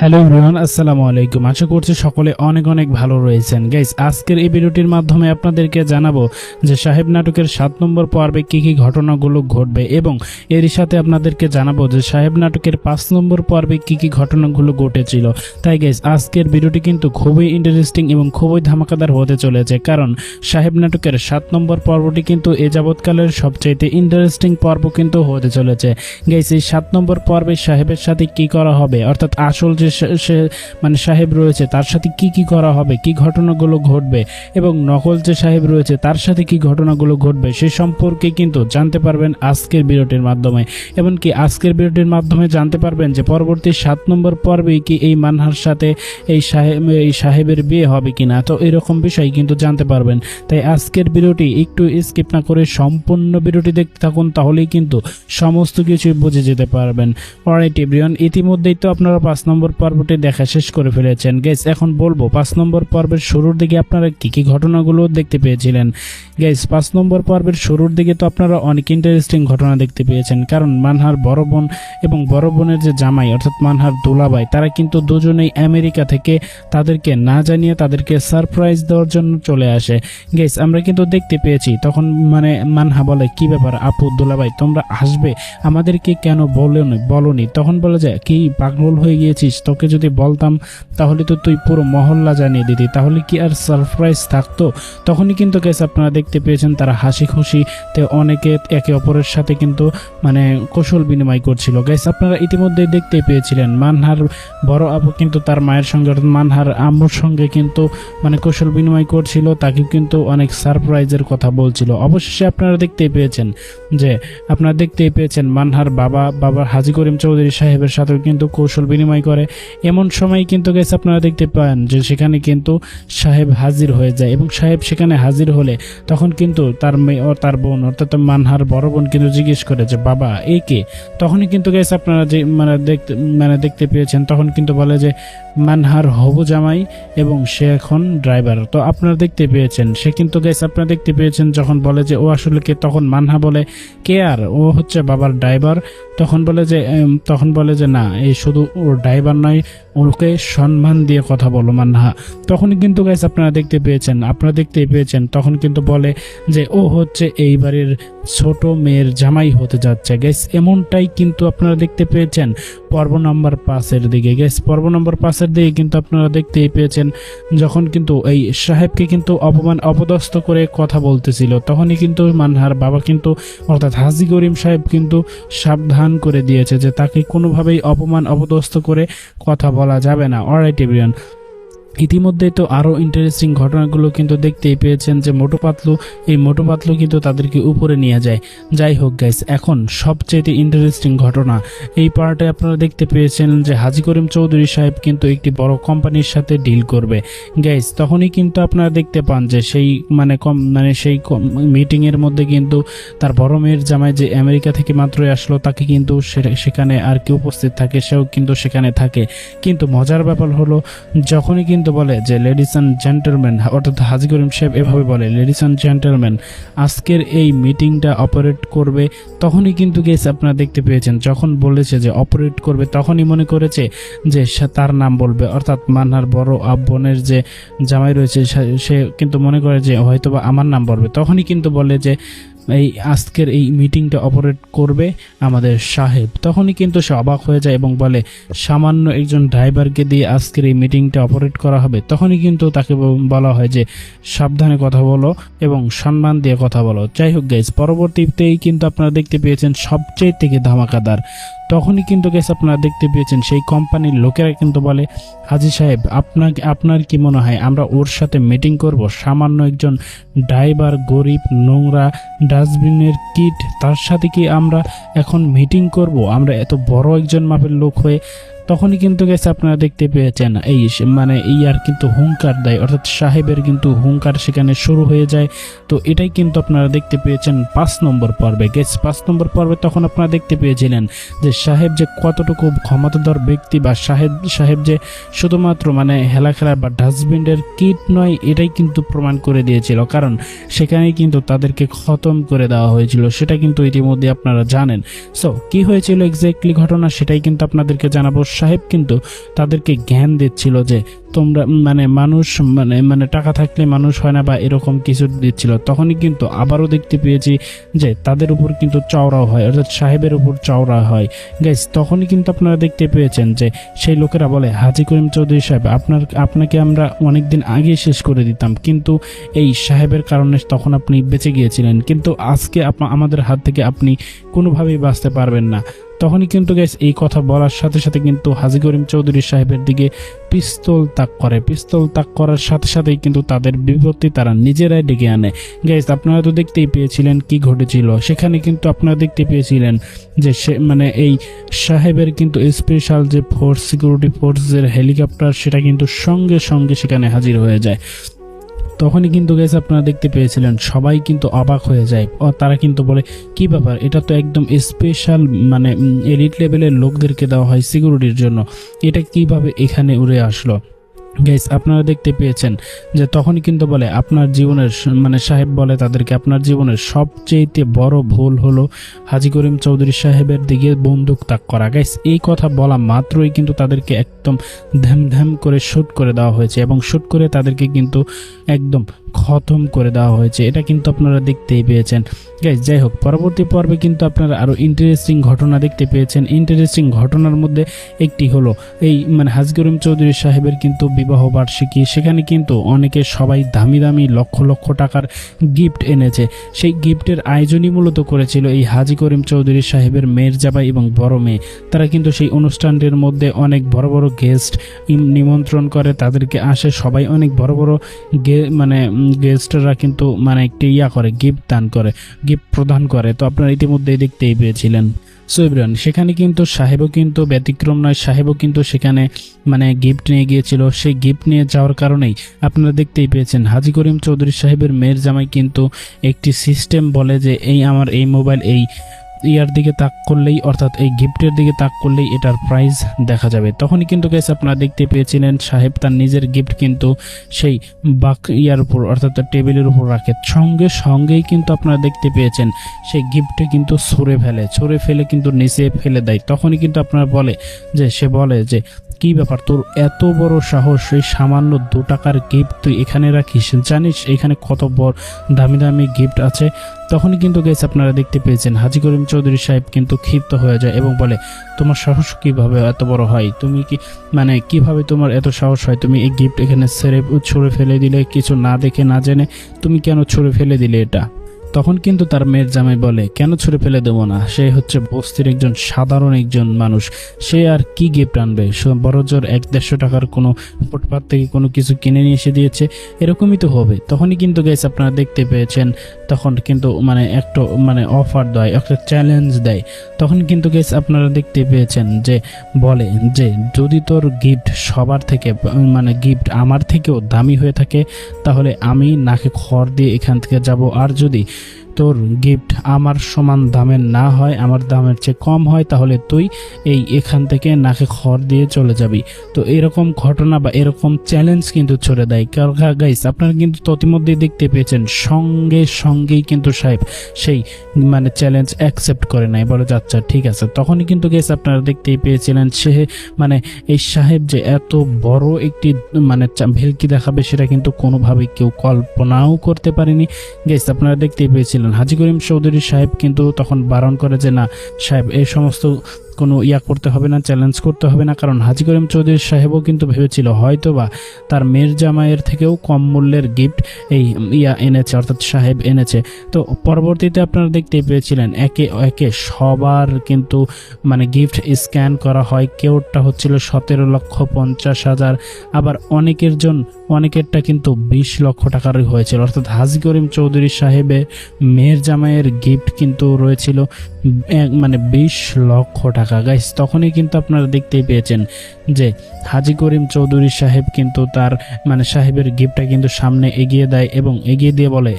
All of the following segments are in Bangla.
হ্যালো এভরিওয়ান, আসসালামু আলাইকুম। আশা করছি সকলে অনেক অনেক ভালো রয়েছেন। গাইস, আজকের এই ভিডিওটির মাধ্যমে আপনাদেরকে জানাবো যে সাহেব নাটকের 7 নম্বর পর্বে কী কী ঘটনাগুলো ঘটবে এবং এরই সাথে আপনাদেরকে জানাবো যে সাহেব নাটকের 5 নম্বর পর্বে কী কী ঘটনাগুলো ঘটেছিল। তাই গাইস, আজকের ভিডিওটি কিন্তু খুবই ইন্টারেস্টিং এবং খুবই ধামাকাদার হতে চলেছে, কারণ সাহেব নাটকের 7 নম্বর পর্বটি কিন্তু এ যাবৎকালের সবচাইতে ইন্টারেস্টিং পর্ব কিন্তু হতে চলেছে। গাইস, এই 7 নম্বর পর্বে সাহেবের সাথে কি করা হবে, অর্থাৎ আসল যে মানে সাহেব রয়েছে তার সাথে কি কি করা হবে, কি ঘটনাগুলো ঘটবে এবং নকল যে সাহেব রয়েছে তার সাথে কি ঘটনাগুলো ঘটবে সে সম্পর্কে কিন্তু জানতে পারবেন আজকের ভিডিওটির মাধ্যমে। এমনকি আজকের ভিডিওটির মাধ্যমে জানতে পারবেন যে পরবর্তী 7 নম্বর পর্বে কি এই মানহার সাথে এই সাহেবের বিয়ে হবে কিনা, তো এরকম বিষয় কিন্তু জানতে পারবেন। তাই আজকের ভিডিওটি একটু স্কিপ না করে সম্পূর্ণ ভিডিওটি দেখতে থাকুন, তাহলেই কিন্তু সমস্ত কিছু বুঝে যেতে পারবেন। অলরাইট এভরিওয়ান, ইতিমধ্যেই তো আপনারা 5 নম্বর পর্বটি দেখা শেষ করে ফেলেছেন। গাইস, এখন বলবো 5 নম্বর পর্বের শুরুর দিকে আপনারা কি কি ঘটনাগুলো দেখতে পেয়েছিলেন। গাইস, 5 নম্বর পর্বের শুরুর দিকে তো আপনারা অনেক ইন্টারেস্টিং ঘটনা দেখতে পেয়েছেন, কারণ মানহার বড় বোন এবং বড় বোনের যে জামাই অর্থাৎ মানহার দুলাভাই, তারা কিন্তু দুজনেই আমেরিকা থেকে তাদেরকে না জানিয়ে তাদেরকে সারপ্রাইজ দেওয়ার জন্য চলে আসে। গাইস, আমরা কিন্তু দেখতে পেয়েছি তখন মানে মানহা বলে, কি ব্যাপার আপু দুলাভাই, তোমরা আসবে, আমাদেরকে কেন বলনি? তখন বলে যায়, কি পাগল হয়ে গিয়েছিস, তোকে যদি বলতাম তাহলে তো তুই পুরো মহল্লা জানিয়ে দিতি, তাহলে কি আর সারপ্রাইজ থাকতো? তখনই কিন্তু গাইস আপনারা দেখতে পেয়েছেন তারা হাসি খুশিতে অনেকে একে অপরের সাথে কিন্তু মানে কৌশল বিনিময় করছিল। গাইস, আপনারা ইতিমধ্যে দেখতে পেয়েছিলেন মানহার বড় আপু কিন্তু তার মায়ের সঙ্গে অর্থাৎ মানহার আম্মুর সঙ্গে কিন্তু মানে কৌশল বিনিময় করছিল, তাকে কিন্তু অনেক সারপ্রাইজের কথা বলছিল। অবশেষে আপনারা দেখতেই পেয়েছেন মানহার বাবা হাজী করিম চৌধুরী সাহেবের সাথেও কিন্তু কৌশল বিনিময় করে। এমন সময় কিন্তু গাইস আপনারা দেখতে পান যে সেখানে কিন্তু সাহেব হাজির হয়ে যায় এবং সাহেব সেখানে হাজির হলে তখন কিন্তু তার মেয়ে ও তার বোন অর্থাৎ মানহার বড় বোন কিন্তু জিজ্ঞেস করে যে বাবা এ কে? তখনই কিন্তু গাইস আপনারা যে দেখতে পেয়েছেন তখন কিন্তু বলে যে মানহার হবু জামাই এবং সে এখন ড্রাইভার। তো আপনারা দেখতে পেয়েছেন সে কিন্তু গাইস আপনারা দেখতে পেয়েছেন যখন বলে যে ও আসলে কে, তখন মানহা বলে কে আর ও হচ্ছে বাবার ড্রাইভার। তখন বলে যে না, এই শুধু ওর ড্রাইভার নয়, ওকে সম্মান দিয়ে কথা বলো মানহা। তখনই কিন্তু গাইস আপনারা দেখতেই পেয়েছেন তখন কিন্তু বলে যে ও হচ্ছে এই বাড়ির ছোট মেয়ের জামাই হতে যাচ্ছে। গাইস, এমনটাই কিন্তু আপনারা দেখতে পেয়েছেন পর্ব নম্বর 5-এর দিকে। গাইস, পর্ব নম্বর 5-এর দিকে কিন্তু আপনারা দেখতেই পেয়েছেন যখন কিন্তু এই সাহেবকে কিন্তু অপদস্থ করে কথা বলতেছিল, তখনই কিন্তু মানহার বাবা কিন্তু অর্থাৎ হাজী করিম সাহেব কিন্তু সাবধান করে দিয়েছে যে তাকে কোনোভাবেই অপদস্থ করে কথা বলা যাবে না। অলরাইট এভরিওয়ান, ইতিমধ্যেই তো আরও ইন্টারেস্টিং ঘটনাগুলো কিন্তু দেখতেই পেয়েছেন যে মোটু পাতলু কিন্তু তাদেরকে উপরে নিয়ে যায়। যাই হোক গাইস, এখন সবচেয়ে ইন্টারেস্টিং ঘটনা এই পার্টে আপনারা দেখতে পেয়েছেন যে হাজী করিম চৌধুরী সাহেব কিন্তু একটি বড় কোম্পানির সাথে ডিল করবে। গাইস, তখনই কিন্তু আপনারা দেখতে পান যে সেই সেই মিটিংয়ের মধ্যে কিন্তু তার বড় মেয়ের জামাই যে আমেরিকা থেকে মাত্রই আসলো তাকে কিন্তু সেখানে আর কি উপস্থিত থাকে, সেও কিন্তু সেখানে থাকে। কিন্তু মজার ব্যাপার হলো যখনই কিন্তু বলে যে লেডিস অ্যান্ড জেন্টলম্যান, অর্থাৎ হাজী করিম সাহেব এভাবে বলে, লেডিস অ্যান্ড জেন্টলম্যান আজকের এই মিটিংটা অপারেট করবে, তখনই কিন্তু গেস আপনারা দেখতে পেয়েছেন যখন বলেছে যে অপারেট করবে তখনই মনে করেছে যে তার নাম বলবে, অর্থাৎ মানহার বড় বোনের যে জামাই রয়েছে সে কিন্তু মনে করে যে হয়তোবা আমার নাম বলবে। তখনই কিন্তু বলে যে এই আজকের এই মিটিংটা অপারেট করবে আমাদের সাহেব। তখনই কিন্তু সে অবাক হয়ে যায় এবং বলে সামান্য একজন ড্রাইভারকে দিয়ে আজকের এই মিটিংটা অপারেট করা হবে। তখনই কিন্তু তাকে বলা হয় যে সাবধানে কথা বলো এবং সম্মান দিয়ে কথা বলো। যাই হোক গাইস, পরবর্তীতেই কিন্তু আপনারা দেখতে পেয়েছেন সবচেয়ে থেকে ধামাকাদার, তখনই কিন্তু গাইস আপনারা দেখতে পেয়েছেন সেই কোম্পানির লোকেরা কিন্তু বলে হাজী সাহেব আপনার কি মনে হয় আমরা ওর সাথে মিটিং করব? সামান্য একজন ড্রাইভার, গরিব, নোংরা, ডাস্টবিনের কিট, তার সাথে কি আমরা এখন মিটিং করব? আমরা এত বড় একজন মাপের লোক হয়ে। তখনই কিন্তু গেছে আপনারা দেখতে পেয়েছেন এই আর কিন্তু হুঙ্কার দেয়, অর্থাৎ সাহেবের কিন্তু হুঙ্কার সেখানে শুরু হয়ে যায়। তো এটাই কিন্তু আপনারা দেখতে পেয়েছেন 5 নম্বর পর্বে। গেস 5 নম্বর পর্বে তখন আপনারা দেখতে পেয়েছিলেন যে সাহেব যে কতটুকু ক্ষমতাধর ব্যক্তি, বা সাহেব যে শুধুমাত্র হেলা খেলার বা ডাস্টবিনের কিট নয়, এটাই কিন্তু প্রমাণ করে দিয়েছিল, কারণ সেখানেই কিন্তু তাদেরকে খতম করে দেওয়া হয়েছিল। সেটা কিন্তু ইতিমধ্যে আপনারা জানেন। সো কি হয়েছিল এক্স্যাক্টলি ঘটনা সেটাই কিন্তু আপনাদেরকে জানাবো সাহেব কিন্তু তাদেরকে জ্ঞান দিচ্ছিল যে তোমরা মানে মানুষ মানে মানে টাকা থাকলে মানুষ হয় না বা এরকম কিছু দিচ্ছিল। তখনই কিন্তু আবারও দেখতে পেয়েছি যে তাদের উপর কিন্তু চওড়াও হয়, অর্থাৎ সাহেবের উপর চওড়া হয়। গাইস তখনই কিন্তু আপনারা দেখতে পেয়েছেন যে সেই লোকেরা বলে, হাজী করিম চৌধুরী সাহেব আপনাকে আমরা অনেক দিন আগে শেষ করে দিতাম, কিন্তু এই সাহেবের কারণে তখন আপনি বেঁচে গিয়েছিলেন, কিন্তু আজকে আমাদের হাত থেকে আপনি কোনোভাবেই বাঁচতে পারবেন না। তখনই কিন্তু গাইস এই কথা বলার সাথে সাথে কিন্তু হাজী করিম চৌধুরী সাহেবের দিকে পিস্তল তাক করার সাথে সাথেই কিন্তু তাদের বিপত্তি তারা নিজেরাই ডেকে আনে। গাইস আপনারা তো দেখতেই পেয়েছিলেন কি ঘটেছিল, সেখানে কিন্তু আপনারা দেখতে পেয়েছিলেন যে সে মানে এই সাহেবের কিন্তু স্পেশাল যে ফোর্স, সিকিউরিটি ফোর্সের হেলিকপ্টার, সেটা কিন্তু সঙ্গে সঙ্গে সেখানে হাজির হয়ে যায়। তখনই কিন্তু গাইস আপনারা দেখতে পেয়েছিলেন সবাই কিন্তু অবাক হয়ে যায়। তারা কিন্তু বলে, কি ব্যাপার, এটা তো একদম স্পেশাল মানে এলিট লেভেলের লোকদেরকে দেওয়া হয় সিকিউরিটির জন্য, এটা কিভাবে এখানে উড়ে আসলো। গাইস আপনারা দেখতে পেয়েছেন যে তখনই কিন্তু বলে, আপনার জীবনের মানে সাহেব বলে তাদেরকে, আপনার জীবনের সবচেয়ে বড় ভুল হলো হাজী করিম চৌধুরী সাহেবের দিকে বন্দুক তাক করা। গাইস এই কথা বলা মাত্রই কিন্তু তাদেরকে একদম ধ্যাম করে শুট করে দেওয়া হয়েছে, এবং শুট করে তাদেরকে কিন্তু একদম খতম করে দেওয়া হয়েছে। এটা কিন্তু আপনারা দেখতেই পেয়েছেন। গাইস যাই হোক, পরবর্তী পর্বে কিন্তু আপনারা আরও ইন্টারেস্টিং ঘটনা দেখতে পেয়েছেন। ইন্টারেস্টিং ঘটনার মধ্যে একটি হলো এই মানে হাজী করিম চৌধুরী সাহেবের কিন্তু বিবাহ বার্ষিকী, সেখানে কিন্তু অনেকে সবাই দামি দামি লক্ষ লক্ষ টাকার গিফট এনেছে। সেই গিফটের আয়োজনই মূলত করেছিল এই হাজী করিম চৌধুরী সাহেবের মেয়ের জামাই এবং বড় মেয়ে। তারা কিন্তু সেই অনুষ্ঠানটির মধ্যে অনেক বড় বড় গেস্ট নিমন্ত্রণ করে, তাদেরকে আসে সবাই, অনেক বড় বড় মানে গেস্টরা কিন্তু মানে একটি করে গিফট দান করে, গিফট প্রদান করে। তো আপনারা ইতিমধ্যেই দেখতেই পেয়েছিলেন। সো এভরিওয়ান, সেখানে কিন্তু সাহেবও কিন্তু ব্যতিক্রম নয়, সাহেবও কিন্তু সেখানে মানে গিফট নিয়ে গিয়েছিল। সেই গিফট নিয়ে যাওয়ার কারণেই আপনারা দেখতেই পেয়েছেন হাজী করিম চৌধুরী সাহেবের মেয়ের জামাই কিন্তু একটি সিস্টেম বলে যে আমার এই মোবাইল এই ইয়ার দিকে তাক করলেই, অর্থাৎ এই গিফটের দিকে তাক করলেই এটার প্রাইস দেখা যাবে। তখনই কিন্তু গাইস আপনারা দেখতে পেয়েছিলেন সাহেব তার নিজের গিফট কিন্তু সেই ইয়ার উপর, অর্থাৎ টেবিলের উপর রাখে। সঙ্গেই কিন্তু আপনারা দেখতে পেয়েছেন সেই গিফটে কিন্তু ছুঁড়ে ফেলে কিন্তু নিচে ফেলে দেয়। তখনই কিন্তু আপনারা সে বলে যে কি ব্যাপার, তোর এত বড় সাহস, সেই সামান্য 2 টাকার গিফট তুই এখানে রাখিস, জানিস এখানে কত বড় দামি দামি গিফট আছে। তখনই কিন্তু গাইস আপনারা দেখতে পেয়েছেন হাজী করিম চৌধুরী সাহেব কিন্তু ক্ষিপ্ত হয়ে যায় এবং বলে, তোমার সাহস কিভাবে এত বড় হয়, তুমি কি মানে কিভাবে তোমার এত সাহস হয়, তুমি এই গিফট এখানে ছুঁড়ে ফেলে দিলে, কিছু না দেখে না জেনে তুমি কেন ছুঁড়ে ফেলে দিলে এটা। তখন কিন্তু তার মেয়ের জামাই বলে, কেন ছুঁড়ে ফেলে দেবো না, সে হচ্ছে বস্তির একজন সাধারণ একজন মানুষ, সে আর কি গিফট আনবে, বড়জোর 100-150 টাকার কোনো ফুটপাত থেকে কোনো কিছু কিনে নিয়ে এসে দিয়েছে, এরকমই তো হবে। তখনই কিন্তু গাইস আপনারা দেখতে পেয়েছেন তখন কিন্তু মানে একটা মানে অফার দেয়, একটা চ্যালেঞ্জ দেয়। তখন কিন্তু গাইস আপনারা দেখতে পেয়েছেন যে বলে যে যদি তোর গিফট সবার থেকে মানে গিফট আমার থেকেও দামি হয়ে থাকে, তাহলে আমি নাকে খড় দিয়ে এখান থেকে যাব, আর যদি তোর গিফট আমার সমান দামের না হয়, আমার দামের চেয়ে কম হয়, তাহলে তুই এখান থেকে নাকে খড় দিয়ে চলে যাবি। তো এরকম ঘটনা বা এরকম চ্যালেঞ্জ কিন্তু ছড়ে দেয়। গাইস আপনারা কিন্তু ইতিমধ্যেই দেখতে পেয়েছেন সঙ্গেই কিন্তু সাহেব সেই মানে চ্যালেঞ্জ অ্যাকসেপ্ট করে নাই, বলে আচ্ছা ঠিক আছে। তখনই কিন্তু গাইস আপনারা দেখতেই পেয়েছিলেন সে মানে এই সাহেব যে এত বড় একটি মানে ভেলকি দেখাবে, সেটা কিন্তু কোনোভাবেই কেউ কল্পনাও করতে পারেনি। গাইস আপনারা দেখতেই পেয়েছিলেন হাজী করিম চৌধুরী সাহেব কিন্তু তখন বারণ করে যে না সাহেব, এই সমস্ত কোনো করতে হবে না, চ্যালেঞ্জ করতে হবে না, কারণ হাজী করিম চৌধুরী সাহেবও কিন্তু ভেবেছিল হয়তোবা তার মেয়ের জামাইয়ের থেকেও কম মূল্যের গিফট এনেছে, অর্থাৎ সাহেব এনেছে। তো পরবর্তীতে আপনারা দেখতে পেয়েছিলেন একে সবার কিন্তু মানে গিফট স্ক্যান করা হয়। কেউটা হচ্ছিল 17,50,000, আবার অনেকেরটা কিন্তু 20 লক্ষ টাকার হয়েছিল, অর্থাৎ হাজী করিম চৌধুরী সাহেবের মেয়ের জামাইয়ের গিফট কিন্তু রয়েছিল মানে 20 লক্ষ টাকা। গাইস তখনই কিন্তু আপনারা দেখতেই পেয়েছেন যে হাজী করিম চৌধুরী সাহেব কিন্তু তার মানে সাহেবের গিফটটা কিন্তু সামনে এগিয়ে দেয় এবং এগিয়ে দিয়ে বলে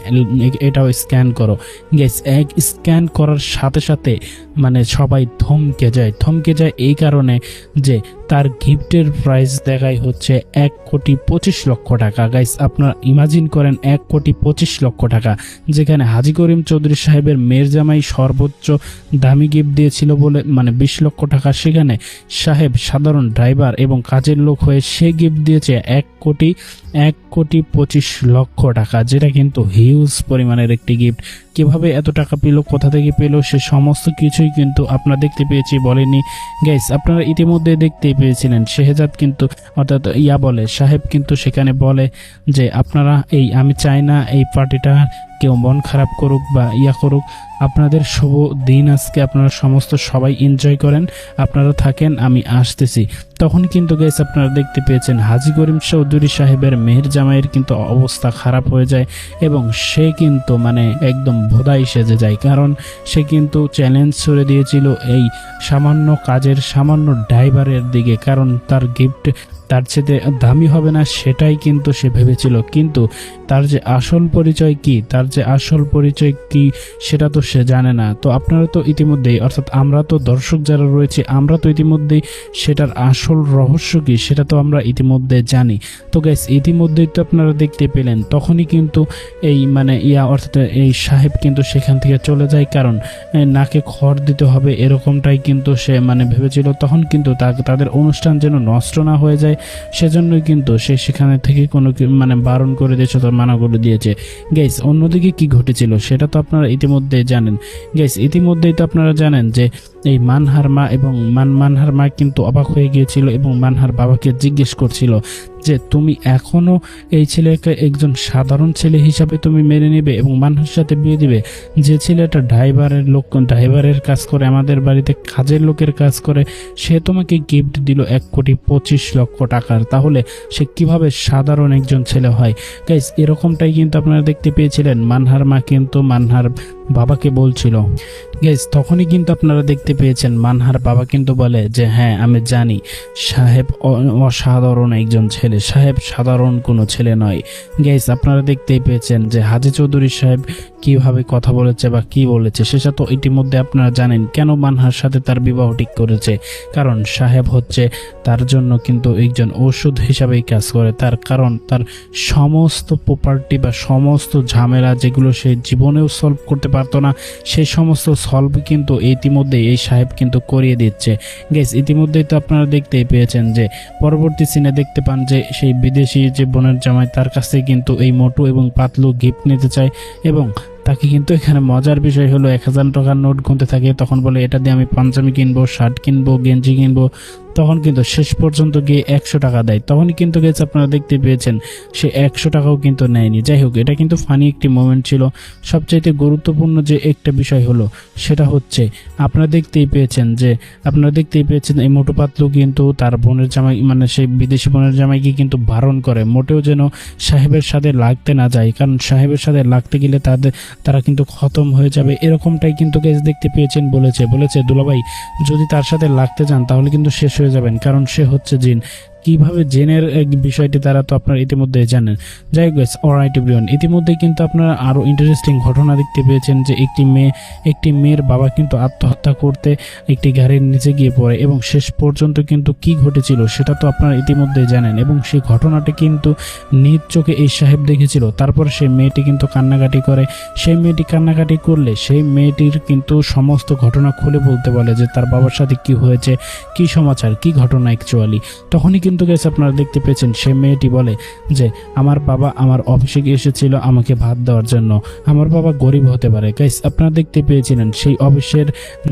এটাও স্ক্যান করো। গাইস স্ক্যান করার সাথে সাথে মানে সবাই থমকে যায় এই কারণে যে তার গিফটের প্রাইস দেখাই হচ্ছে 1,25,00,000 টাকা। গাইস আপনারা ইমাজিন করেন 1,25,00,000 টাকা, যেখানে হাজী করিম চৌধুরী সাহেবের মেয়ের জামাই সর্বোচ্চ দামি গিফট দিয়েছিল বলে, মানে 20 লক্ষ টাকা, সেখানে সাহেব সাধারণ ড্রাইভার এবং কাজের লোক হয়ে সে গিফট দিয়েছে 1,25 লক্ষ টাকা, যেটা কিন্তু হিউজ পরিমাণের একটি গিফট। কিভাবে এত টাকা পেল, কোথা থেকে পেল, সে সমস্ত কিছুই কিন্তু আপনারা দেখতে পেয়েছি বলেনি গাইস। আপনারা ইতিমধ্যে দেখতেই পেয়েছিলেন শেহজাদ কিন্তু, অর্থাৎ বলে সাহেব কিন্তু সেখানে বলে যে আপনারা আমি চাই না এই পার্টিটা কেউ মন খারাপ করুক বা করুক, আপনাদের শুভ দিন আজকে, আপনারা সমস্ত সবাই এনজয় করেন, আপনারা থাকেন, আমি আসতেছি। তখন কিন্তু গাইস আপনারা দেখতে পেয়েছেন হাজী করিম চৌধুরী সাহেবের মেহের জামাইয়ের কিন্তু অবস্থা খারাপ হয়ে যায় এবং সে কিন্তু মানে একদম ভোদাই সেজে যায়, কারণ সে কিন্তু চ্যালেঞ্জ ছুড়ে দিয়েছিল এই সামান্য কাজের সামান্য ড্রাইভারের দিকে, কারণ তার গিফট তার চেয়ে দামি হবে না সেটাই কিন্তু সে ভেবেছিল। কিন্তু তার যে আসল পরিচয় কি সেটা তো সে জানে না। তো আপনারা তো ইতিমধ্যেই, অর্থাৎ আমরা তো দর্শক যারা রয়েছে, আমরা তো ইতিমধ্যেই সেটার আসল রহস্য কি সেটা তো আমরা ইতিমধ্যে জানি। তো গাইস ইতিমধ্যেই তো আপনারা দেখতে পেলেন, তখনই কিন্তু অর্থাৎ এই সাহেব কিন্তু সেখান থেকে চলে যায়, কারণ নাকে খড় দিতে হবে এরকমটাই কিন্তু সে ভেবেছিল। তখন কিন্তু তাদের অনুষ্ঠান যেন নষ্ট না হয়ে যায়, সেজন্যই কিন্তু সে সেখানে থেকে কোনো বারণ করে দিয়েছে, মানা করে দিয়েছে। গাইস অন্যদিকে কি ঘটেছিল সেটা তো আপনারা ইতিমধ্যে জানেন। গাইস ইতিমধ্যেই তো আপনারা জানেন যে এই মানহার মা এবং মানহার মা কিন্তু অবাক হয়ে গিয়েছিল এবং মানহার বাবাকে জিজ্ঞেস করছিল যে তুমি এখনো এই ছেলেকে একজন সাধারণ ছেলে হিসাবে তুমি মেনে নেবে এবং মানহার সাথে বিয়ে দিবে, যে ছেলেটা ড্রাইভারের কাজ করে, আমাদের বাড়িতে কাজের লোকের কাজ করে, সে তোমাকে গিফট দিল 1,25 লক্ষ টাকার, তাহলে সে কিভাবে সাধারণ একজন ছেলে হয়? গাইস এরকমটাই কিন্তু আপনারা দেখতে পেয়েছিলেন মানহার মা কিন্তু মানহার বাবাকে বলছিল। গাইস তখনই কিন্তু আপনারা দেখতে পেয়েছেন মানহার বাবা কিন্তু বলে যে হ্যাঁ আমি জানি সাহেব অসাধারণ একজন ছেলে, সাহেব সাধারণ কোনো ছেলে নয়। গাইস আপনারা দেখতেই পেয়েছেন যে হাজী চৌধুরী সাহেব কিভাবে কথা বলেছে বা কি বলেছে, সেটা তো ইতিমধ্যে আপনারা জানেন। কেন মানহার সাথে তার বিবাহ ঠিক করেছে? কারণ সাহেব হচ্ছে তার জন্য কিন্তু একজন ওষুধ হিসাবেই কাজ করে, তার কারণ তার সমস্ত প্রপার্টি বা সমস্ত ঝামেলা যেগুলো সে জীবনেও সলভ করতে পারতো না, সেই সমস্ত সলভ কিন্তু ইতিমধ্যে এই সাহেব কিন্তু করিয়ে দিচ্ছে। গাইস ইতিমধ্যেই তো আপনারা দেখতেই পেয়েছেন যে পরবর্তী সিনে দেখতে পান যে সেই বিদেশি যে বোনের জামাই তার কাছ থেকে কিন্তু এই মোটু এবং পাতলু গিফট নিতে চায় এবং তাকে কিন্তু এখানে মজার বিষয় হলো 1000 টাকার নোট গুনতে থাকে। তখন বলে এটা দিয়ে আমি পাঞ্জাবি কিনবো, শার্ট কিনবো, গেঞ্জি কিনবো। তখন কিন্তু শেষ পর্যন্ত গিয়ে 100 টাকা দেয়। তখনই কিন্তু গেছে আপনারা দেখতে পেয়েছেন সে 100 টাকাও কিন্তু নেয়নি। যাই হোক এটা কিন্তু ফানি একটি মোমেন্ট ছিল। সবচাইতে গুরুত্বপূর্ণ যে একটা বিষয় হলো সেটা হচ্ছে আপনারা দেখতেই পেয়েছেন এই মোটু পাতলু কিন্তু তার বোনের জামাই সেই বিদেশি বোনের জামাইকে কিন্তু বারণ করে মোটেও যেন সাহেবের সাথে লাগতে না যায়, কারণ সাহেবের সাথে লাগতে গেলে তারা কিন্তু খতম হয়ে যাবে। এরকমটাই কিন্তু গেস দেখতে পেয়েছেন। বলেছে দুলাভাই যদি তার সাথে লাগতে যান তাহলে কিন্তু শেষ হয়ে যাবেন, কারণ সে হচ্ছে জিন। কিভাবে জেনের বিষয়টি তারা তো আপনারা ইতিমধ্যে জানেন। যাই হোক অলরাইট এভরিওয়ান, ইতিমধ্যে কিন্তু আপনারা আরও ইন্টারেস্টিং ঘটনা দেখতে পেয়েছেন যে একটি মেয়ের বাবা কিন্তু আত্মহত্যা করতে একটি গাড়ির নিচে গিয়ে পড়ে এবং শেষ পর্যন্ত কিন্তু কি ঘটেছিল সেটা তো আপনারা ইতিমধ্যে জানেন এবং সেই ঘটনাটি কিন্তু নিজ চোখে এই সাহেব দেখেছিল। তারপর সেই মেয়েটি কিন্তু কান্নাকাটি করে। সেই মেয়েটি কান্নাকাটি করলে সেই মেয়েটির কিন্তু সমস্ত ঘটনা খুলে বলতে বলে যে তার বাবার সাথে কি হয়েছে, কি সমাচার, কি ঘটনা অ্যাকচুয়ালি। তখনই কিন্তু গেছে আপনারা দেখতে পেয়েছেন সেই মেয়েটি বলে যে আমার বাবা আমার অফিসে এসেছিল আমাকে ভাত দেওয়ার জন্য, আমার বাবা গরিব হতে পারে। গাইস আপনারা দেখতে পেয়েছিলেন সেই অফিসের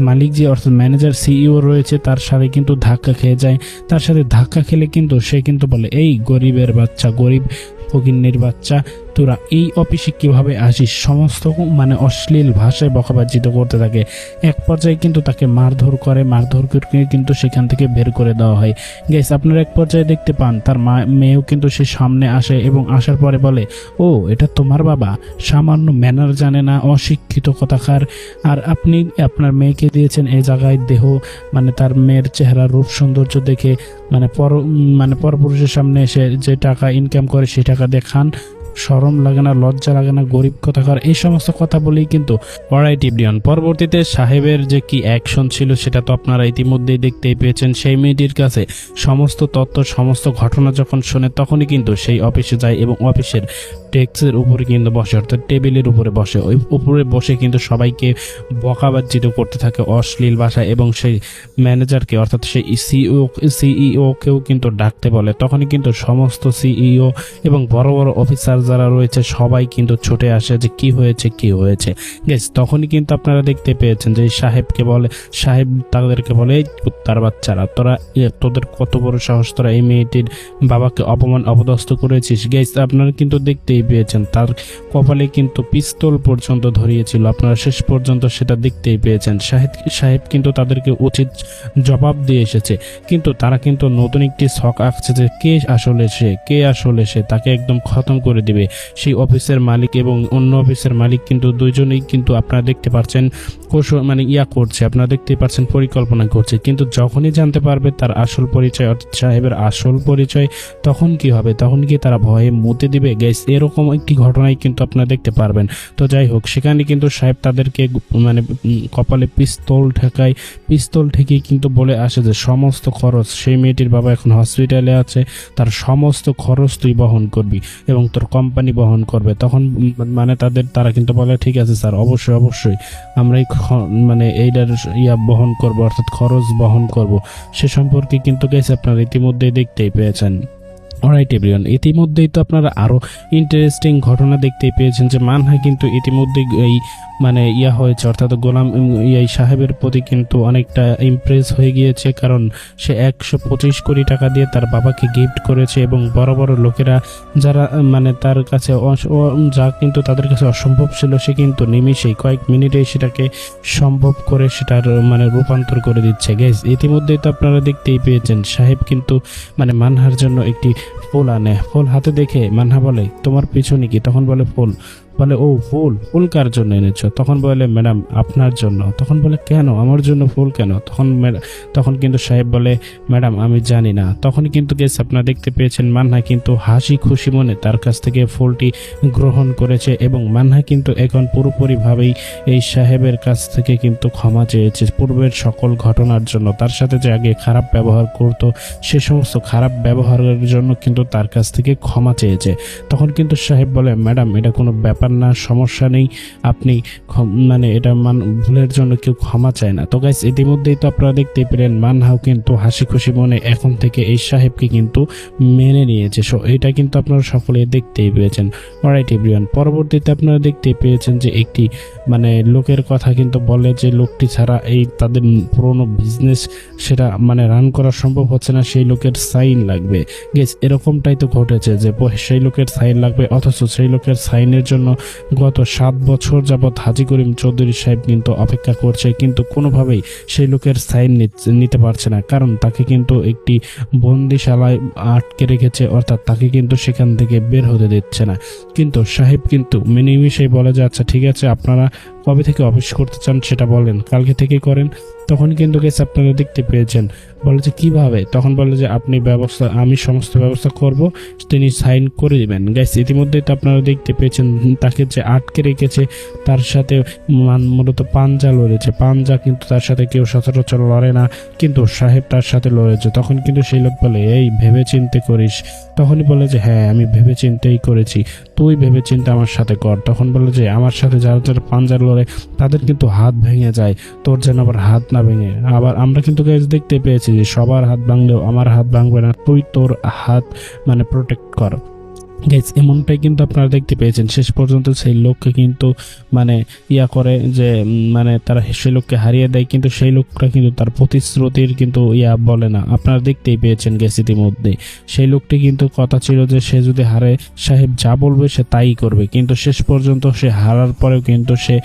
মালিক যে অর্থাৎ ম্যানেজার সিইও রয়েছে তার সাথে কিন্তু ধাক্কা খেয়ে যায়। তার সাথে ধাক্কা খেলে কিন্তু সে কিন্তু বলে এই গরিবের বাচ্চা, গরিব ফকিন্নির বাচ্চা, তোরা এই অফিসে কিভাবে আসিস, সমস্ত অশ্লীল ভাষায় বকাবাজিত করতে থাকে। এক পর্যায়ে কিন্তু তাকে মারধর করে কিন্তু সেখান থেকে বের করে দেওয়া হয়। গাইস আপনারা এক পর্যায়ে দেখতে পান তার মেয়েও কিন্তু সে সামনে আসে এবং আসার পরে বলে ও এটা তোমার বাবা, সামান্য ম্যানার জানে না, অশিক্ষিত কথাকার, আর আপনি আপনার মেয়েকে দিয়েছেন এই জায়গায় দেহ তার মেয়ের চেহারা রূপ সৌন্দর্য দেখে পরপুরুষের সামনে এসে যে টাকা ইনকাম করে সেই টাকা দেখান, শরম লাগে না, লজ্জা লাগে না, গরিব কথাকার, এই সমস্ত কথা বলেই কিন্তু অলরাইট এভরিওয়ান। পরবর্তীতে সাহেবের যে কি অ্যাকশন ছিল সেটা তো আপনারা ইতিমধ্যেই দেখতেই পেয়েছেন। সেই মেয়েটির কাছে সমস্ত তথ্য সমস্ত ঘটনা যখন শোনে তখনই কিন্তু সেই অফিসে যায় এবং অফিসের ডেস্কের উপরে কিন্তু বসে, অর্থাৎ টেবিলের উপরে বসে। ওই উপরে বসে কিন্তু সবাইকে বকাবাজ্জিত করতে থাকে অশ্লীল ভাষায়, এবং সেই ম্যানেজারকে অর্থাৎ সেই সিইওকেও কিন্তু ডাকতে বলে। তখনই কিন্তু সমস্ত সিইও এবং বড় বড় অফিসার যারা রয়েছে সবাই কিন্তু ছুটে আসে যে কি হয়েছে কি হয়েছে। গেস তখনই কিন্তু আপনারা দেখতে পেয়েছেন যে সাহেবকে বলে, সাহেব তাদেরকে বলে, এই কুত্তার বাচ্চারা, তোদের কত বড় সাহস, তোরা এই মেয়েটির বাবাকে অপমান অপদস্থ করেছিস। গেস আপনারা কিন্তু দেখতেই পেয়েছেন তার কপালে কিন্তু পিস্তল পর্যন্ত ধরিয়েছিল, আপনারা শেষ পর্যন্ত সেটা দেখতেই পেয়েছেন। সাহেব কিন্তু তাদেরকে উচিত জবাব দিয়ে এসেছে, কিন্তু তারা কিন্তু নতুন একটি ছক আঁকছে যে কে আসলে সে তাকে একদম খতম করে দিবে। সেই অফিসের মালিক এবং অন্য অফিসের মালিক কিন্তু দুইজনেই কিন্তু আপনারা দেখতে পাচ্ছেন করছে, আপনারা দেখতে পাচ্ছেন পরিকল্পনা করছে। কিন্তু যখনই জানতে পারবে তার আসল পরিচয়, অর্থাৎ সাহেবের আসল পরিচয়, তখন কি হবে? তখন কি তারা ভয়ে মুতে দিবে? গাইস এরকম একটি ঘটনাই কিন্তু আপনারা দেখতে পারবেন। তো যাই হোক, সেখানে কিন্তু সাহেব তাদেরকে কপালে পিস্তল ঠেকিয়ে কিন্তু বলে আসে যে সমস্ত খরচ, সেই মেয়েটির বাবা এখন হসপিটালে আছে, তার সমস্ত খরচ তুই বহন করবি এবং তোর কোম্পানি বহন করবে। তখন তারা কিন্তু বলে ঠিক আছে স্যার, অবশ্যই আমরাই এইটার বহন করব, অর্থাৎ খরচ বহন করব। সে সম্পর্কে কিন্তু গেছে আপনারা ইতিমধ্যেই দেখতেই পেয়েছেন। অলরাইট এভরিওয়ান, ইতিমধ্যেই তো আপনারা আরও ইন্টারেস্টিং ঘটনা দেখতেই পেয়েছেন যে মানহা কিন্তু ইতিমধ্যেই এই হয়েছে, অর্থাৎ গোলাম সাহেবের প্রতি কিন্তু অনেকটা ইমপ্রেস হয়ে গিয়েছে, কারণ সে 125 কোটি টাকা দিয়ে তার বাবাকে গিফট করেছে, এবং বড় বড় লোকেরা যারা তার কাছে যা কিন্তু তাদের কাছে অসম্ভব ছিল, সে কিন্তু নিমিষেই কয়েক মিনিটেই সেটাকে সম্ভব করে সেটার রূপান্তর করে দিচ্ছে। গাইস ইতিমধ্যেই তো আপনারা দেখতেই পেয়েছেন সাহেব কিন্তু মানহার জন্য একটি ফুল আনে। ফুল হাতে দেখে মানহা বলে, তোমার পিছনে কি? তখন বলে ফুল। বলে, ও ফুল কার জন্য এনেছো? তখন বলে, ম্যাডাম আপনার জন্য। তখন বলে, কেন আমার জন্য ফুল কেন? তখন কিন্তু সাহেব বলে, ম্যাডাম আমি জানি না। তখন কিন্তু গেস আপনারা দেখতে পেয়েছেন মানহা কিন্তু হাসি খুশি মনে তার কাছ থেকে ফুলটি গ্রহণ করেছে, এবং মানহা কিন্তু এখন পুরোপুরিভাবেই এই সাহেবের কাছ থেকে কিন্তু ক্ষমা চেয়েছে পূর্বের সকল ঘটনার জন্য। তার সাথে যে আগে খারাপ ব্যবহার করতো, সে সমস্ত খারাপ ব্যবহারের জন্য কিন্তু তার কাছ থেকে ক্ষমা চেয়েছে। তখন কিন্তু সাহেব বলে, ম্যাডাম এটা কোনো ব্যাপার না, সমস্যা নেই, আপনি এটা ভুলের জন্য কেউ ক্ষমা চায় না। তো গাইস ইতিমধ্যেই তো আপনারা দেখতেই পেলেন মানহাও কিন্তু হাসি খুশি মনে এখন থেকে এই সাহেবকে কিন্তু মেনে নিয়েছে। সো এটা কিন্তু আপনারা সকলে দেখতেই পেয়েছেন। অলরাইট এভরিওয়ান, পরবর্তীতে আপনারা দেখতেই পেয়েছেন যে একটি লোকের কথা কিন্তু বলে যে লোকটি ছাড়া এই তাদের পুরোনো বিজনেস সেটা রান করা সম্ভব হচ্ছে না, সেই লোকের সাইন লাগবে। গেস এরকমটাই তো ঘটেছে যে সেই লোকের সাইন লাগবে, অথচ সেই লোকের সাইনের জন্য গত 7 বছর যাবৎ হাজী করিম চৌধুরী সাহেব কিন্তু অপেক্ষা করছে, কিন্তু কোনোভাবেই সেই লোকের সাইন নিতে পারছে না, কারণ তাকে কিন্তু একটি বন্দিশালায় আটকে রেখেছে, অর্থাৎ তাকে কিন্তু সেখান থেকে বের হতে দিচ্ছে না। কিন্তু সাহেব কিন্তু নিমিষেই বলে যে আচ্ছা ঠিক আছে, আপনারা কবে থেকে অফিস করতে চান সেটা বলেন, কালকে থেকে করেন। তখন কিন্তু গেছে আপনারা দেখতে পেয়েছেন, বলে যে কিভাবে? তখন বলে যে আমি সমস্ত ব্যবস্থা করব, তিনি সাইন করে দিবেন। গাইস ইতিমধ্যেই তো আপনারা দেখতে পেয়েছেন তাকে যে আটকে রেখেছে তার সাথে মূলত পাঞ্জা লড়েছে। পাঞ্জা কিন্তু তার সাথে কেউ সচরাচর লড়ে না, কিন্তু সাহেব তার সাথে লড়েছে। তখন কিন্তু সেই লোক বলে, এই ভেবে চিন্তে করিস। তখনই বলে যে হ্যাঁ আমি ভেবে চিন্তেই করেছি, তুই ভেবে চিন্তে আমার সাথে কর। তখন বলে যে আমার সাথে যারা যারা পাঞ্জা লড়ে তাদের কিন্তু হাত ভেঙে যায়, তোর যেন আবার হাত না ভেঙে। আবার আমরা কিন্তু দেখতে পেয়েছি যে সবার হাত ভাঙলেও আমার হাত ভাঙবে না, তুই তোর হাত প্রোটেক্ট কর। গাইস এমনটাই কিন্তু আপনারা দেখতে পেয়েছেন। শেষ পর্যন্ত সেই লোককে কিন্তু করে যে তারা সেই লোককে হারিয়ে দেয়, কিন্তু সেই লোকটা কিন্তু তার প্রতিশ্রুতির কিন্তু বলে না। আপনারা দেখতেই পেয়েছেন গেস ইতিমধ্যে সেই লোকটি কিন্তু কথা ছিল যে সে যদি হারে সাহেব যা বলবে সে তাই করবে, কিন্তু শেষ পর্যন্ত সে হারার পরেও কিন্তু সে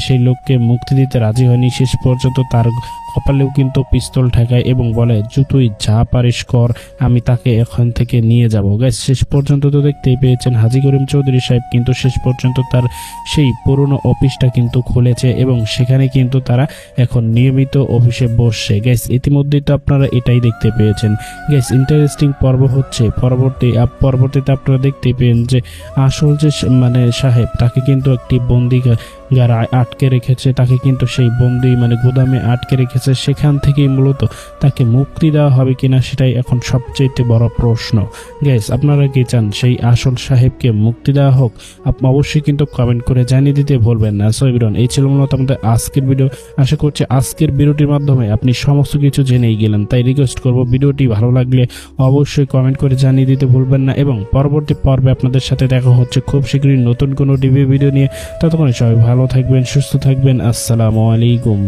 সেই লোককে মুক্তি দিতে রাজি হয়নি। শেষ পর্যন্ত তার কপালেও কিন্তু পিস্তল ঠেকায় এবং বলে যে তুই যা পারিস কর, আমি তাকে এখান থেকে নিয়ে যাব। গাইস শেষ পর্যন্ত তো দেখতেই পেয়েছেন হাজী করিম চৌধুরী সাহেব কিন্তু শেষ পর্যন্ত তার সেই পুরনো অফিসটা কিন্তু খুলেছে, এবং সেখানে কিন্তু তারা এখন নিয়মিত অফিসে বসছে। গাইস ইতিমধ্যেই তো আপনারা এটাই দেখতে পেয়েছেন। গাইস ইন্টারেস্টিং পর্ব হচ্ছে পরবর্তীতে আপনারা দেখতেই পেয়েছেন যে আসল যে সাহেব তাকে কিন্তু একটি যারা আটকে রেখেছে তাকে কিন্তু সেই বন্দি মানে গোদামে আটকে রেখেছে, সেখান থেকেই মূলত তাকে মুক্তি দেওয়া হবে কিনা সেটাই এখন সবচেয়ে বড় প্রশ্ন। গাইস, আপনারা কি চান সেই আসল সাহেবকে মুক্তি দেওয়া হোক? আপনি অবশ্যই কিন্তু কমেন্ট করে জানিয়ে দিতে ভুলবেন না। সো এভরিওয়ান, এই ছিল মূলত আমাদের আজকের ভিডিও। আশা করছি আজকের ভিডিওটির মাধ্যমে আপনি সমস্ত কিছু জেনেই গেলেন। তাই রিকোয়েস্ট করব, ভিডিওটি ভালো লাগলে অবশ্যই কমেন্ট করে জানিয়ে দিতে ভুলবেন না, এবং পরবর্তী পর্বে আপনাদের সাথে দেখা হচ্ছে খুব শীঘ্রই নতুন কোনো রিভিউ ভিডিও নিয়ে। ততক্ষণ সবাই ভালো থাকবেন, সুস্থ থাকবেন। আসসালামু আলাইকুম।